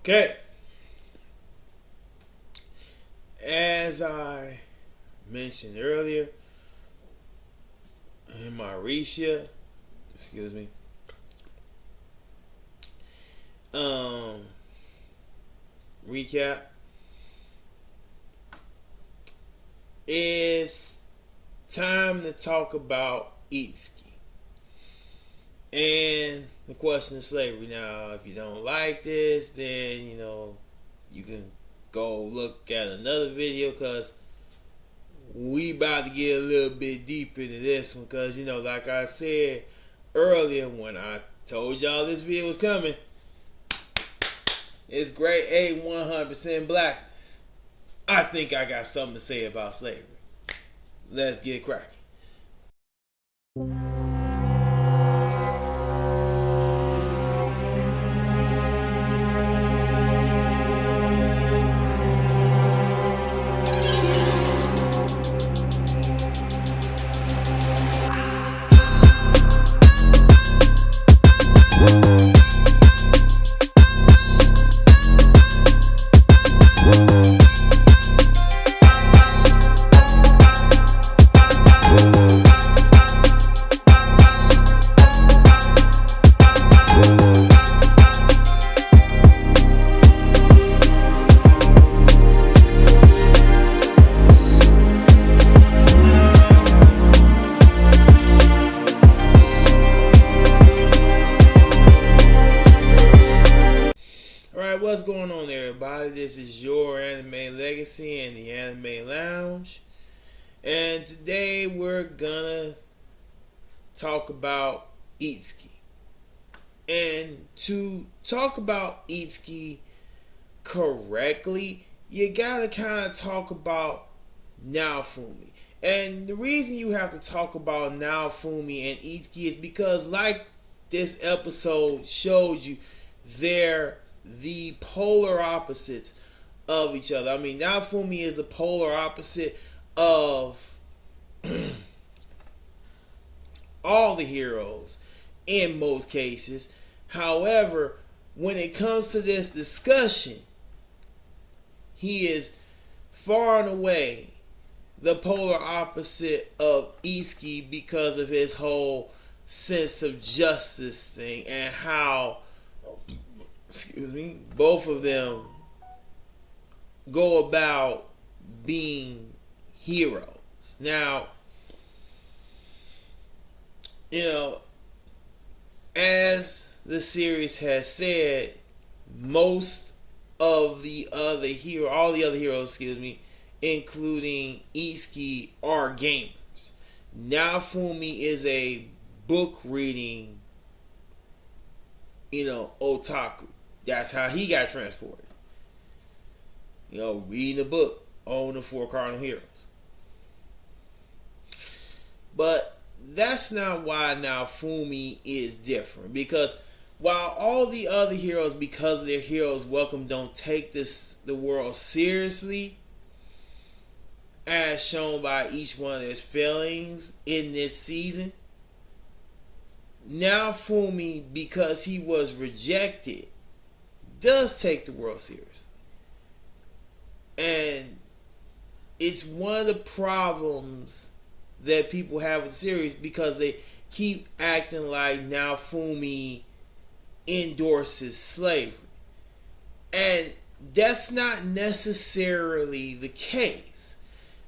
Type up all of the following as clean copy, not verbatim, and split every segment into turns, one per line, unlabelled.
Okay. As I mentioned earlier in my excuse me, um, recap, it's time to talk about Eatski and the question of slavery. Now, if you don't like this, then you can go look at another video because we about to get a little bit deep into this one because like I said earlier when I told y'all this video was coming, it's grade A 100% blackness. I think I got something to say about slavery. Let's get cracking. What's going on, everybody? This is your Anime Legacy and the Anime Lounge, and today we're gonna talk about Eatski. And to talk about Eatski correctly, you gotta kind of talk about Naofumi. And the reason you have to talk about Naofumi and Eatski is because, like this episode showed you, they're the polar opposites of each other. I mean, Naofumi is the polar opposite of all the heroes in most cases. However, when it comes to this discussion, he is far and away the polar opposite of Eatski because of his whole sense of justice thing and how both of them go about being heroes. Now, as the series has said, most of the other all the other heroes, including Eatski, are gamers. Naofumi is a book reading, otaku. That's how he got transported. Reading a book on the four cardinal heroes. But that's not why Naofumi is different. Because while all the other heroes, because they're heroes welcome, don't take the world seriously, as shown by each one of their failings in this season, Naofumi, because he was rejected, does take the world seriously. And it's one of the problems that people have with the series because they keep acting like Naofumi endorses slavery. And that's not necessarily the case.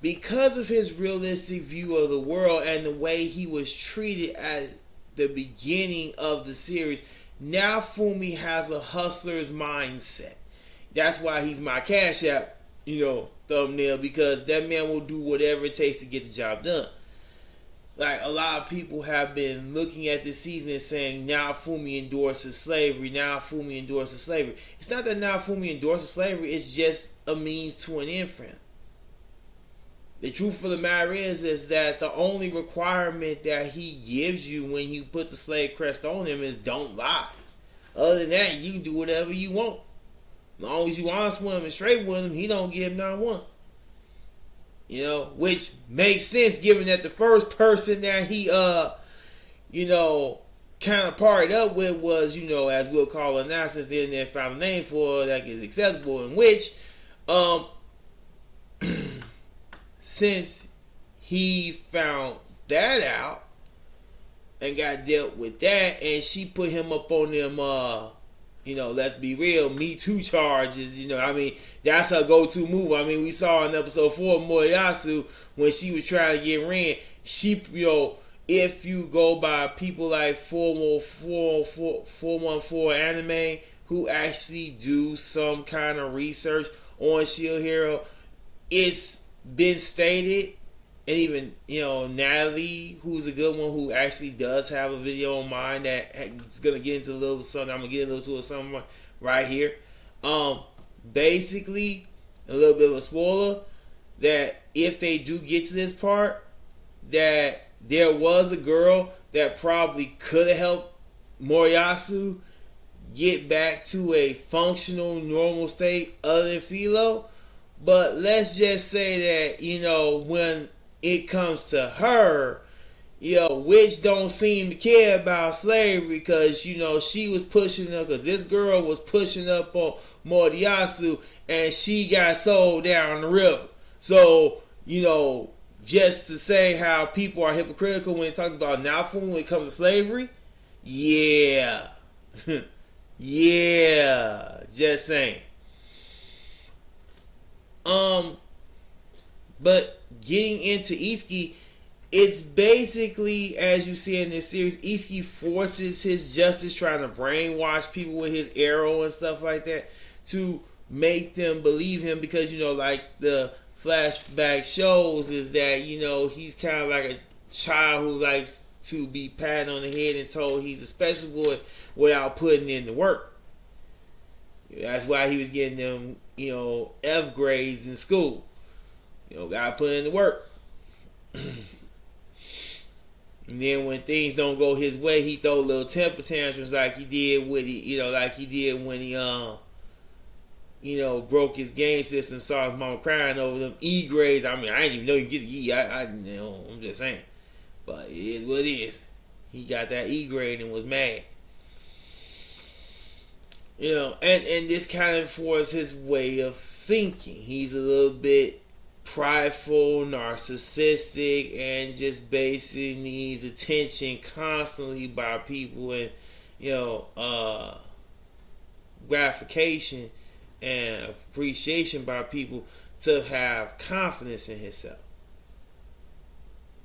Because of his realistic view of the world and the way he was treated at the beginning of the series, Naofumi has a hustler's mindset. That's why he's my Cash App, thumbnail, because that man will do whatever it takes to get the job done. Like, a lot of people have been looking at this season and saying Naofumi endorses slavery. Naofumi endorses slavery. It's not that Naofumi endorses slavery. It's just a means to an end for him. The truth of the matter is that the only requirement that he gives you when you put the slave crest on him is don't lie. Other than that, you can do whatever you want. As long as you honest with him and straight with him, he don't give not one. Which makes sense given that the first person that he kind of partied up with was, as we'll call it now, since the internet found a name for it that is acceptable, in which, since he found that out and got dealt with that, and she put him up on them, let's be real, Me Too charges. That's her go-to move. We saw in episode 4 of Moriyasu when she was trying to get Ren. She, if you go by people like 414 Anime, who actually do some kind of research on Shield Hero, it's been stated, and even, Natalie, who's a good one, who actually does have a video on mine that's going to get into a little something. I'm going to get into something right here. Basically, a little bit of a spoiler, that if they do get to this part, that there was a girl that probably could have helped Moriyasu get back to a functional, normal state other than Philo. But let's just say that, when it comes to her, which don't seem to care about slavery, because, she was pushing up, because this girl was pushing up on Moriyasu, and she got sold down the river. So, just to say how people are hypocritical when it talks about Naofumi when it comes to slavery, yeah. Yeah, just saying. But getting into Itsuki, it's basically, as you see in this series, Itsuki forces his justice, trying to brainwash people with his arrow and stuff like that to make them believe him, because, like the flashback shows, is that, he's kind of like a child who likes to be patted on the head and told he's a special boy without putting in the work. That's why he was getting them, F grades in school. Gotta put in the work. And then when things don't go his way, he throw little temper tantrums like he did when he broke his game system, saw his mama crying over them E grades. I didn't even know you get an E. I'm just saying. But it is what it is. He got that E grade and was mad. And this kind of was his way of thinking. He's a little bit prideful, narcissistic, and just basically needs attention constantly by people, and gratification and appreciation by people to have confidence in himself.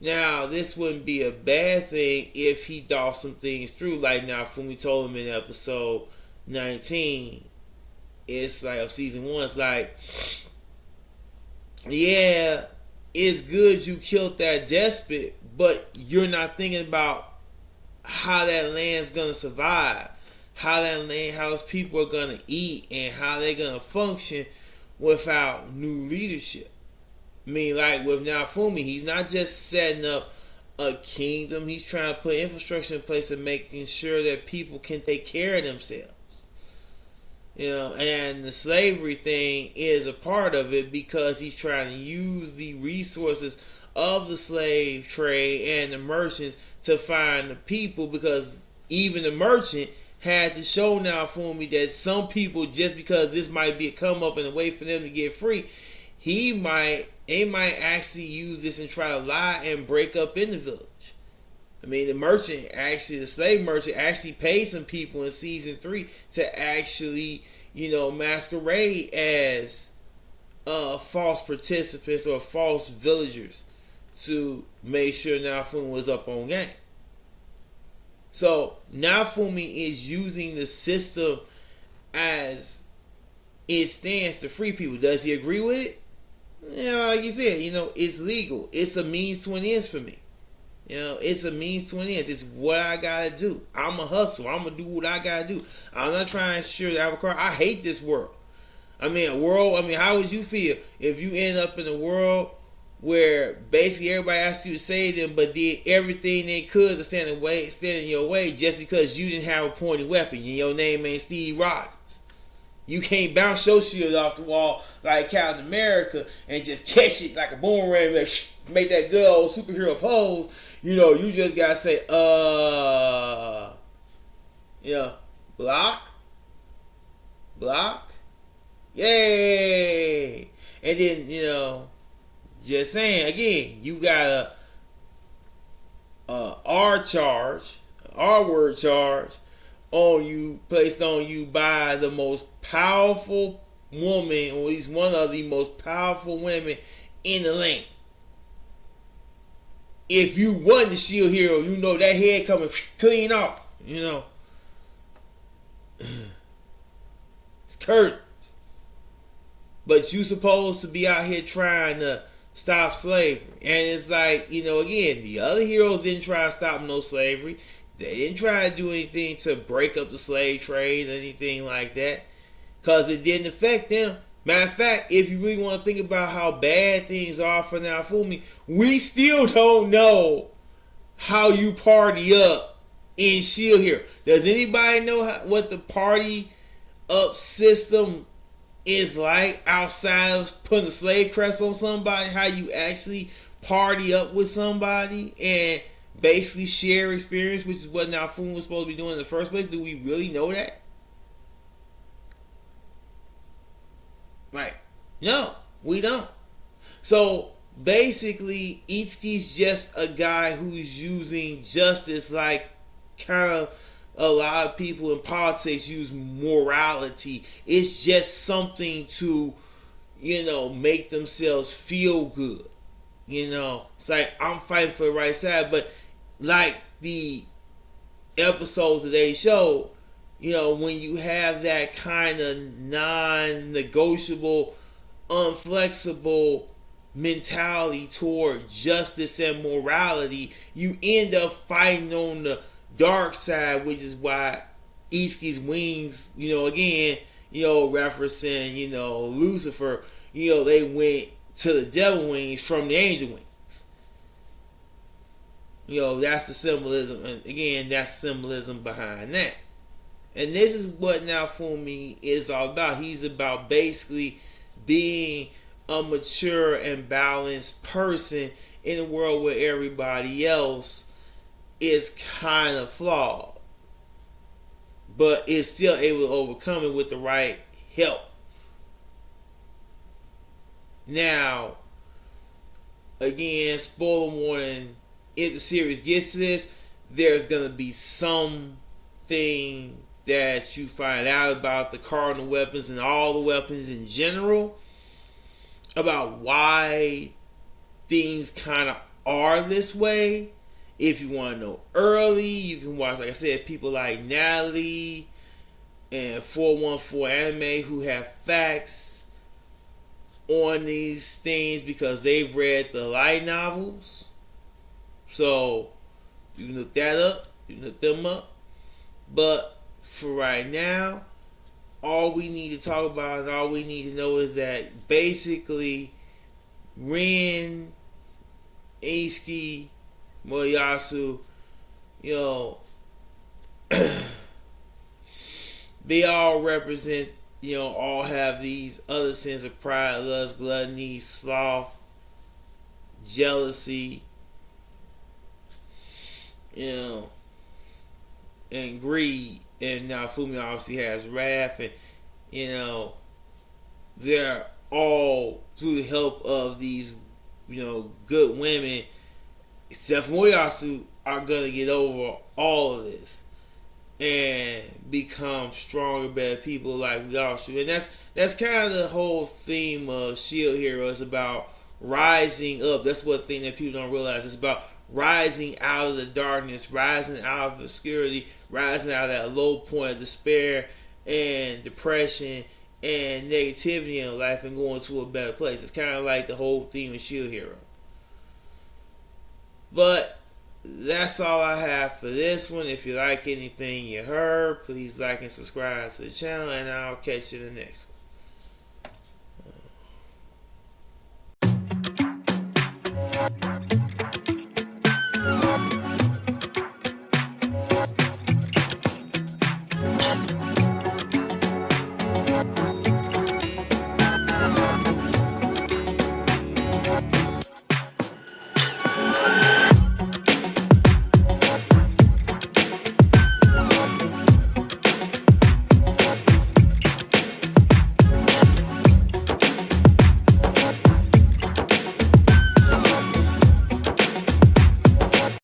Now, this wouldn't be a bad thing if he thought some things through, like Naofumi told him in episode 19. It's like of season 1. It's like, yeah, it's good you killed that despot, but you're not thinking about how that land's gonna survive, how those people are gonna eat, and how they're gonna function without new leadership. Like with Naofumi, he's not just setting up a kingdom. He's trying to put infrastructure in place and making sure that people can take care of themselves. And the slavery thing is a part of it, because he's trying to use the resources of the slave trade and the merchants to find the people, because even the merchant had to show Naofumi that some people, just because this might be a come up and a way for them to get free, they might actually use this and try to lie and break up in the village. The slave merchant actually paid some people in season 3 to actually, masquerade as false participants or false villagers to make sure Naofumi was up on game. So Naofumi is using the system as it stands to free people. Does he agree with it? Like you said, it's legal. It's a means to an end for me. It's a means to an end. It's what I gotta do. I'm a hustle. I'm gonna do what I gotta do. I'm not trying to share the apple cart. I hate this world. How would you feel if you end up in a world where basically everybody asked you to save them, but did everything they could to stand in your way just because you didn't have a pointy weapon and your name ain't Steve Rogers? You can't bounce your shield off the wall like Captain America and just catch it like a boomerang, like make that good old superhero pose. You just gotta say, You know, block, block, yay! And then, you know, just saying again, you got a R charge, R word charge on you, placed on you by the most powerful woman, or at least one of the most powerful women in the land. If you won the Shield Hero, you know that head coming clean off. You know, it's curtains. But you supposed to be out here trying to stop slavery. And it's like, you know, again, the other heroes didn't try to stop no slavery. They didn't try to do anything to break up the slave trade or anything like that, because it didn't affect them. Matter of fact, if you really want to think about how bad things are for Naofumi, we still don't know how you party up in Shield Hero. Does anybody know what the party up system is like outside of putting a slave crest on somebody? How you actually party up with somebody and basically share experience, which is what Naofumi was supposed to be doing in the first place? Do we really know that? Like, no, we don't. So basically, Itsuki's just a guy who's using justice like kind of a lot of people in politics use morality. It's just something to, you know, make themselves feel good. You know, it's like, I'm fighting for the right side. But like the episode today showed, you know, when you have that kind of non-negotiable, unflexible mentality toward justice and morality, you end up fighting on the dark side, which is why Itsuki's wings, you know, again, you know, referencing, you know, Lucifer, you know, they went to the devil wings from the angel wings. You know, that's the symbolism, and again, that's symbolism behind that. And this is what Naofumi is all about. He's about basically being a mature and balanced person in a world where everybody else is kind of flawed, but is still able to overcome it with the right help. Now, again, spoiler warning, if the series gets to this, there's going to be something that you find out about the cardinal weapons and all the weapons in general, about why things kind of are this way. If you want to know early, you can watch, like I said, people like Natalie and 414 Anime who have facts on these things because they've read the light novels. So you can look that up, you can look them up. But for right now, all we need to talk about and all we need to know is that basically Rin, Itsuki, Moyasu, you know, they all represent, you know, all have these other sins of pride, lust, gluttony, sloth, jealousy, you know, and greed. And Naofumi obviously has wrath, and you know, they're all through the help of these, you know, good women, except for Moyasu, are gonna get over all of this and become stronger, better people like we all should. And that's kind of the whole theme of Shield Hero. It's about rising up. That's one thing that people don't realize. It's about rising out of the darkness, rising out of obscurity, rising out of that low point of despair and depression and negativity in life and going to a better place. It's kind of like the whole theme of Shield Hero. But that's all I have for this one. If you like anything you heard, please like and subscribe to the channel, and I'll catch you in the next one.